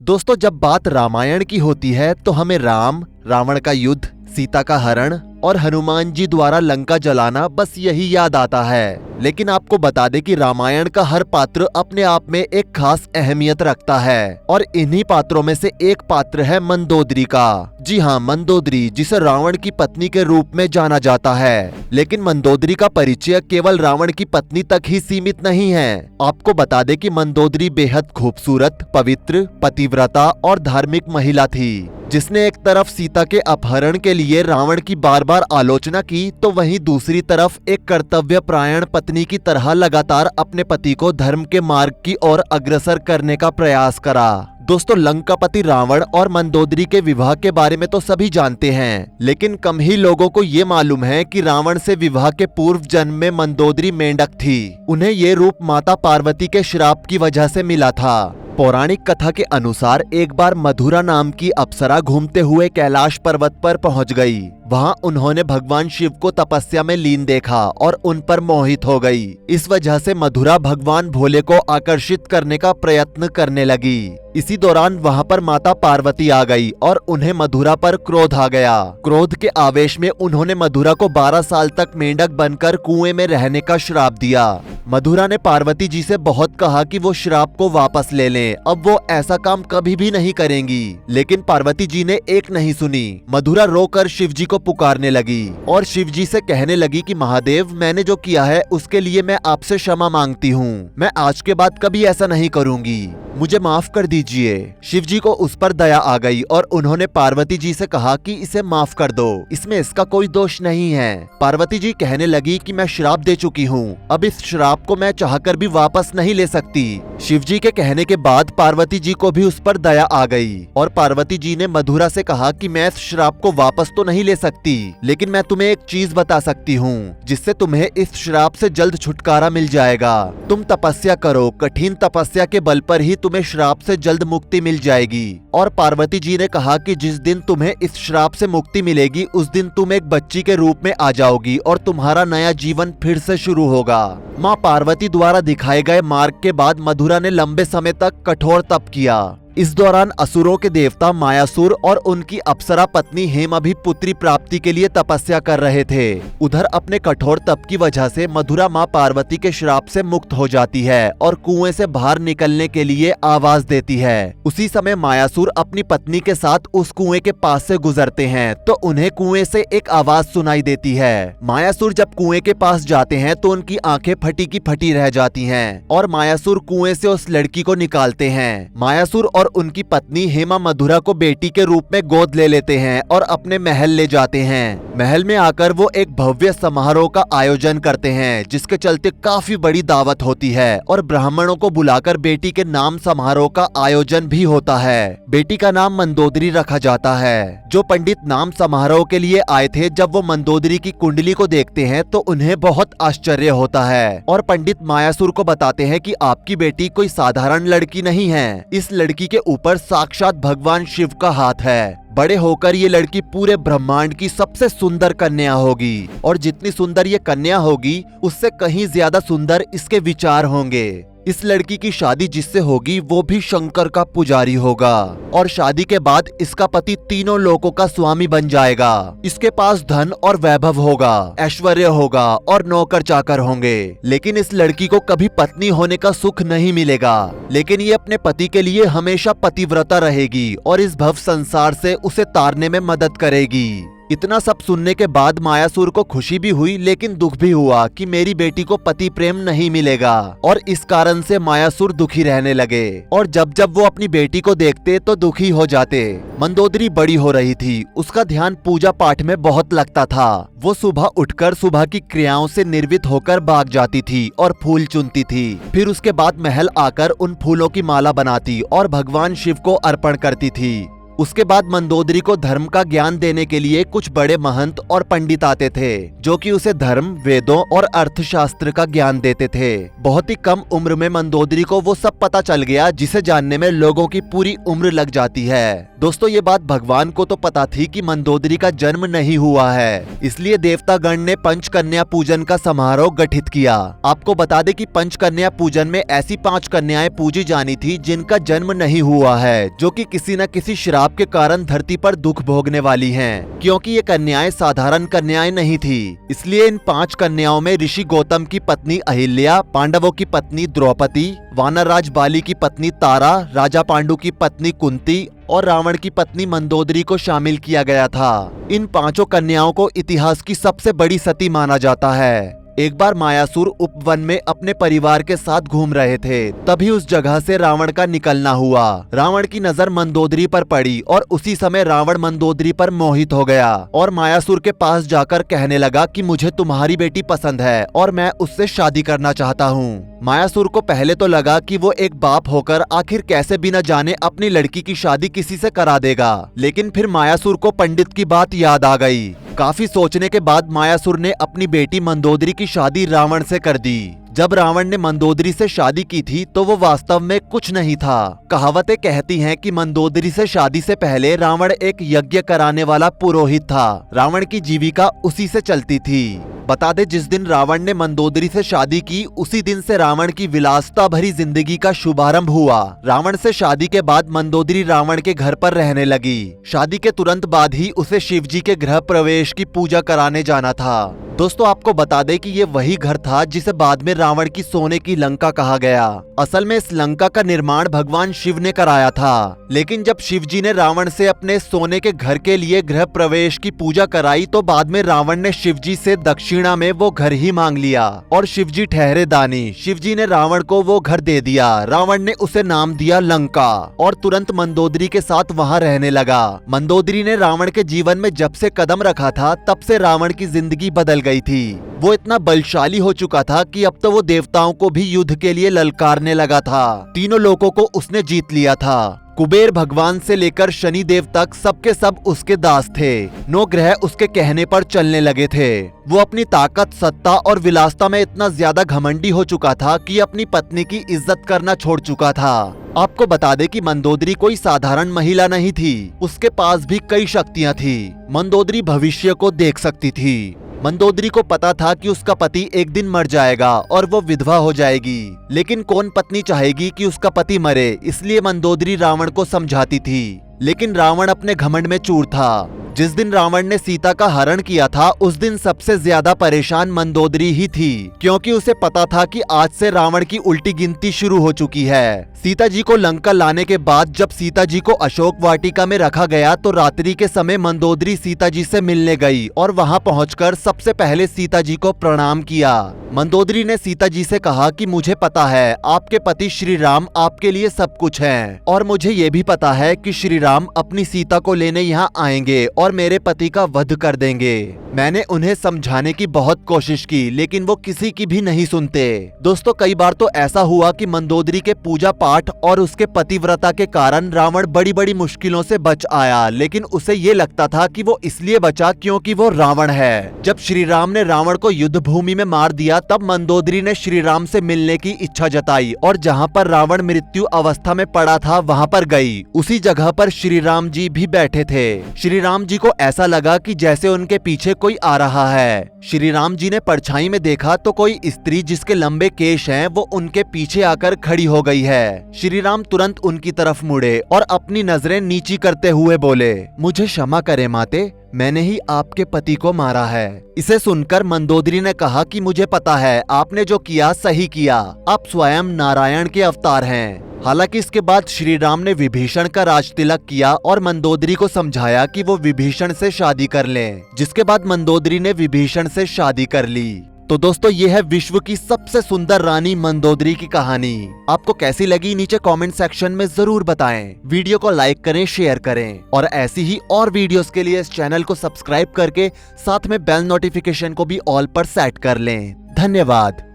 दोस्तों, जब बात रामायण की होती है तो हमें राम, रावण का युद्ध, सीता का हरण और हनुमान जी द्वारा लंका जलाना बस यही याद आता है। लेकिन आपको बता दें कि रामायण का हर पात्र अपने आप में एक खास अहमियत रखता है और इन्हीं पात्रों में से एक पात्र है मंदोदरी का। जी हाँ, मंदोदरी, जिसे रावण की पत्नी के रूप में जाना जाता है। लेकिन मंदोदरी का परिचय केवल रावण की पत्नी तक ही सीमित नहीं है। आपको बता दें कि मंदोदरी बेहद खूबसूरत, पवित्र, पतिव्रता और धार्मिक महिला थी, जिसने एक तरफ सीता के अपहरण के लिए रावण की बार बार आलोचना की तो वहीं दूसरी तरफ एक कर्तव्यपरायण पत्नी की तरह लगातार अपने पति को धर्म के मार्ग की ओर अग्रसर करने का प्रयास करा। दोस्तों, लंकापति रावण और मंदोदरी के विवाह के बारे में तो सभी जानते हैं, लेकिन कम ही लोगों को ये मालूम है कि रावण से विवाह के पूर्व जन्म में मंदोदरी मेंढक थी। उन्हें ये रूप माता पार्वती के श्राप की वजह से मिला था। पौराणिक कथा के अनुसार एक बार मधुरा नाम की अप्सरा घूमते हुए कैलाश पर्वत पर पहुंच गई। वहां उन्होंने भगवान शिव को तपस्या में लीन देखा और उन पर मोहित हो गई। इस वजह से मधुरा भगवान भोले को आकर्षित करने का प्रयत्न करने लगी। इसी दौरान वहां पर माता पार्वती आ गई और उन्हें मधुरा पर क्रोध आ गया। क्रोध के आवेश में उन्होंने मधुरा को 12 साल तक मेंढक बनकर कुएं में रहने का श्राप दिया। मधुरा ने पार्वती जी से बहुत कहा कि वो श्राप को वापस ले लें, अब वो ऐसा काम कभी भी नहीं करेंगी। लेकिन पार्वती जी ने एक नहीं सुनी। मधुरा रोकर शिव जी को पुकारने लगी और शिव जी से कहने लगी कि महादेव, मैंने जो किया है उसके लिए मैं आपसे क्षमा मांगती हूँ। मैं आज के बाद कभी ऐसा नहीं करूंगी, मुझे माफ कर दीजिए। शिव जी को उस पर दया आ गई और उन्होंने पार्वती जी से कहा कि इसे माफ कर दो, इसमें इसका कोई दोष नहीं है। पार्वती जी कहने लगी कि मैं श्राप दे चुकी हूँ, अब इस श्राप को मैं चाहकर भी वापस नहीं ले सकती। शिव जी के कहने के बाद पार्वती जी को भी उस पर दया आ गई और पार्वती जी ने मधुरा से कहा कि मैं इस श्राप को वापस तो नहीं ले सकती, लेकिन मैं तुम्हें एक चीज बता सकती हूँ जिससे तुम्हें इस श्राप से जल्द छुटकारा मिल जाएगा। तुम तपस्या करो, कठिन तपस्या के बल पर ही तुम्हें श्राप से जल्द मुक्ति मिल जाएगी। और पार्वती जी ने कहा कि जिस दिन तुम्हें इस श्राप से मुक्ति मिलेगी उस दिन तुम एक बच्ची के रूप में आ जाओगी और तुम्हारा नया जीवन फिर से शुरू होगा। माँ पार्वती द्वारा दिखाए गए मार्ग के बाद मधुरा ने लंबे समय तक कठोर तप किया। इस दौरान असुरों के देवता मायासुर और उनकी अप्सरा पत्नी हेमा भी पुत्री प्राप्ति के लिए तपस्या कर रहे थे। उधर अपने कठोर तप की वजह से मधुरा माँ पार्वती के श्राप से मुक्त हो जाती है और कुएं से बाहर निकलने के लिए आवाज देती है। उसी समय मायासुर अपनी पत्नी के साथ उस कुएं के पास से गुजरते हैं तो उन्हें कुएं से एक आवाज सुनाई देती है। मायासुर जब कुएं के पास जाते हैं तो उनकी आंखें फटी की फटी रह जाती हैं और मायासुर कुएं से उस लड़की को निकालते हैं। मायासुर और उनकी पत्नी हेमा मधुरा को बेटी के रूप में गोद ले लेते हैं और अपने महल ले जाते हैं। महल में आकर वो एक भव्य समारोह का आयोजन करते हैं, जिसके चलते काफी बड़ी दावत होती है और ब्राह्मणों को बुलाकर बेटी के नाम समारोह का आयोजन भी होता है। बेटी का नाम मंदोदरी रखा जाता है। जो पंडित नाम समारोह के लिए आए थे, जब वो मंदोदरी की कुंडली को देखते हैं तो उन्हें बहुत आश्चर्य होता है और पंडित मायासुर को बताते हैं कि आपकी बेटी कोई साधारण लड़की नहीं है, इस लड़की के ऊपर साक्षात भगवान शिव का हाथ है। बड़े होकर ये लड़की पूरे ब्रह्मांड की सबसे सुंदर कन्या होगी और जितनी सुंदर ये कन्या होगी उससे कहीं ज्यादा सुंदर इसके विचार होंगे। इस लड़की की शादी जिससे होगी वो भी शंकर का पुजारी होगा और शादी के बाद इसका पति तीनों लोकों का स्वामी बन जाएगा। इसके पास धन और वैभव होगा, ऐश्वर्य होगा और नौकर चाकर होंगे। लेकिन इस लड़की को कभी पत्नी होने का सुख नहीं मिलेगा, लेकिन ये अपने पति के लिए हमेशा पतिव्रता रहेगी और इस भव संसार से उसे तारने में मदद करेगी। इतना सब सुनने के बाद मायासुर को खुशी भी हुई लेकिन दुख भी हुआ कि मेरी बेटी को पति प्रेम नहीं मिलेगा और इस कारण से मायासुर दुखी रहने लगे और जब जब वो अपनी बेटी को देखते तो दुखी हो जाते। मंदोदरी बड़ी हो रही थी, उसका ध्यान पूजा पाठ में बहुत लगता था। वो सुबह उठकर सुबह की क्रियाओं से निर्वित होकर बाग जाती थी और फूल चुनती थी। फिर उसके बाद महल आकर उन फूलों की माला बनाती और भगवान शिव को अर्पण करती थी। उसके बाद मंदोदरी को धर्म का ज्ञान देने के लिए कुछ बड़े महंत और पंडित आते थे, जो कि उसे धर्म, वेदों और अर्थशास्त्र का ज्ञान देते थे। बहुत ही कम उम्र में मंदोदरी को वो सब पता चल गया जिसे जानने में लोगों की पूरी उम्र लग जाती है। दोस्तों, ये बात भगवान को तो पता थी कि मंदोदरी का जन्म नहीं हुआ है, इसलिए देवतागण ने पंचकन्या पूजन का समारोह गठित किया। आपको बता दें कि पंचकन्या पूजन में ऐसी 5 कन्याएं पूजी जानी थी जिनका जन्म नहीं हुआ है, जो कि किसी न किसी श्राप के कारण धरती पर दुख भोगने वाली हैं। क्योंकि ये कन्याएं साधारण कन्याएं नहीं थी, इसलिए इन 5 कन्याओं में ऋषि गौतम की पत्नी अहिल्या, पांडवों की पत्नी द्रौपदी, वानरराज बाली की पत्नी तारा, राजा पांडु की पत्नी कुंती और रावण की पत्नी मंदोदरी को शामिल किया गया था। इन 5 कन्याओं को इतिहास की सबसे बड़ी सती माना जाता है। एक बार मायासुर उपवन में अपने परिवार के साथ घूम रहे थे, तभी उस जगह से रावण का निकलना हुआ। रावण की नजर मंदोदरी पर पड़ी और उसी समय रावण मंदोदरी पर मोहित हो गया और मायासुर के पास जाकर कहने लगा कि मुझे तुम्हारी बेटी पसंद है और मैं उससे शादी करना चाहता हूँ। मायासुर को पहले तो लगा कि वो एक बाप होकर आखिर कैसे बिना जाने अपनी लड़की की शादी किसी से करा देगा, लेकिन फिर मायासुर को पंडित की बात याद आ गई। काफी सोचने के बाद मायासुर ने अपनी बेटी मंदोदरी की शादी रावण से कर दी। जब रावण ने मंदोदरी से शादी की थी तो वो वास्तव में कुछ नहीं था। कहावतें कहती हैं कि मंदोदरी से शादी से पहले रावण एक यज्ञ कराने वाला पुरोहित था। रावण की जीविका उसी से चलती थी। बता दे, जिस दिन रावण ने मंदोदरी से शादी की उसी दिन से रावण की विलासता भरी जिंदगी का शुभारंभ हुआ। रावण से शादी के बाद मंदोदरी रावण के घर पर रहने लगी। शादी के तुरंत बाद ही उसे शिवजी के गृह प्रवेश की पूजा कराने जाना था। दोस्तों, आपको बता दें कि ये वही घर था जिसे बाद में रावण की सोने की लंका कहा गया। असल में इस लंका का निर्माण भगवान शिव ने कराया था, लेकिन जब शिवजी ने रावण से अपने सोने के घर के लिए गृह प्रवेश की पूजा कराई तो बाद में रावण ने शिवजी से दक्षिणा में वो घर ही मांग लिया और शिवजी ठहरे दानी। शिवजी ने रावण को वो घर दे दिया। रावण ने उसे नाम दिया लंका और तुरंत मंदोदरी के साथ वहाँ रहने लगा। मंदोदरी ने रावण के जीवन में जब से कदम रखा था तब से रावण की जिंदगी बदल गई थी। वो इतना बलशाली हो चुका था कि अब तो वो देवताओं को भी युद्ध के लिए ललकारने लगा था। तीनों लोगों को उसने जीत लिया था। कुबेर भगवान से लेकर शनि देव तक सबके सब उसके दास थे। 9 ग्रह उसके कहने पर चलने लगे थे। वो अपनी ताकत, सत्ता और विलासता में इतना ज्यादा घमंडी हो चुका था कि अपनी पत्नी की इज्जत करना छोड़ चुका था। आपको बता दे कि मंदोदरी कोई साधारण महिला नहीं थी। उसके पास भी कई शक्तियां थी। मंदोदरी भविष्य को देख सकती थी। मंदोदरी को पता था कि उसका पति एक दिन मर जाएगा और वो विधवा हो जाएगी, लेकिन कौन पत्नी चाहेगी कि उसका पति मरे, इसलिए मंदोदरी रावण को समझाती थी। लेकिन रावण अपने घमंड में चूर था। जिस दिन रावण ने सीता का हरण किया था उस दिन सबसे ज्यादा परेशान मंदोदरी ही थी, क्योंकि उसे पता था कि आज से रावण की उल्टी गिनती शुरू हो चुकी है। सीता जी को लंका लाने के बाद जब सीता जी को अशोक वाटिका में रखा गया तो रात्रि के समय मंदोदरी सीता जी से मिलने गई और वहां पहुंचकर सबसे पहले सीता जी को प्रणाम किया। मंदोदरी ने सीता जी से कहा कि मुझे पता है आपके पति श्री राम आपके लिए सब कुछ हैं और मुझे ये भी पता है कि श्री राम अपनी सीता को लेने यहाँ आएंगे और मेरे पति का वध कर देंगे। मैंने उन्हें समझाने की बहुत कोशिश की, लेकिन वो किसी की भी नहीं सुनते। दोस्तों, कई बार तो ऐसा हुआ कि मंदोदरी के पूजा पाठ और उसके पतिव्रता के कारण रावण बड़ी बड़ी मुश्किलों से बच आया, लेकिन उसे ये लगता था कि वो इसलिए बचा क्योंकि वो रावण है। जब श्री राम ने रावण को युद्ध भूमि में मार दिया तब मंदोदरी ने श्री राम से मिलने की इच्छा जताई और जहाँ पर रावण मृत्यु अवस्था में पड़ा था वहाँ पर गई। उसी जगह पर श्री राम जी भी बैठे थे। श्री राम जी को ऐसा लगा कि जैसे उनके पीछे कोई आ रहा है। श्री राम जी ने परछाई में देखा तो कोई स्त्री जिसके लंबे केश हैं वो उनके पीछे आकर खड़ी हो गई है। श्री राम तुरंत उनकी तरफ मुड़े और अपनी नजरें नीची करते हुए बोले, मुझे क्षमा करें माते, मैंने ही आपके पति को मारा है। इसे सुनकर मंदोदरी ने कहा कि मुझे पता है आपने जो किया सही किया, आप स्वयं नारायण के अवतार हैं। हालांकि इसके बाद श्री राम ने विभीषण का राज तिलक किया और मंदोदरी को समझाया कि वो विभीषण से शादी कर लें, जिसके बाद मंदोदरी ने विभीषण से शादी कर ली। तो दोस्तों, ये है विश्व की सबसे सुंदर रानी मंदोदरी की कहानी। आपको कैसी लगी नीचे कमेंट सेक्शन में जरूर बताएं। वीडियो को लाइक करें, शेयर करें और ऐसी ही और वीडियोस के लिए इस चैनल को सब्सक्राइब करके साथ में बेल नोटिफिकेशन को भी ऑल पर सेट कर लें। धन्यवाद।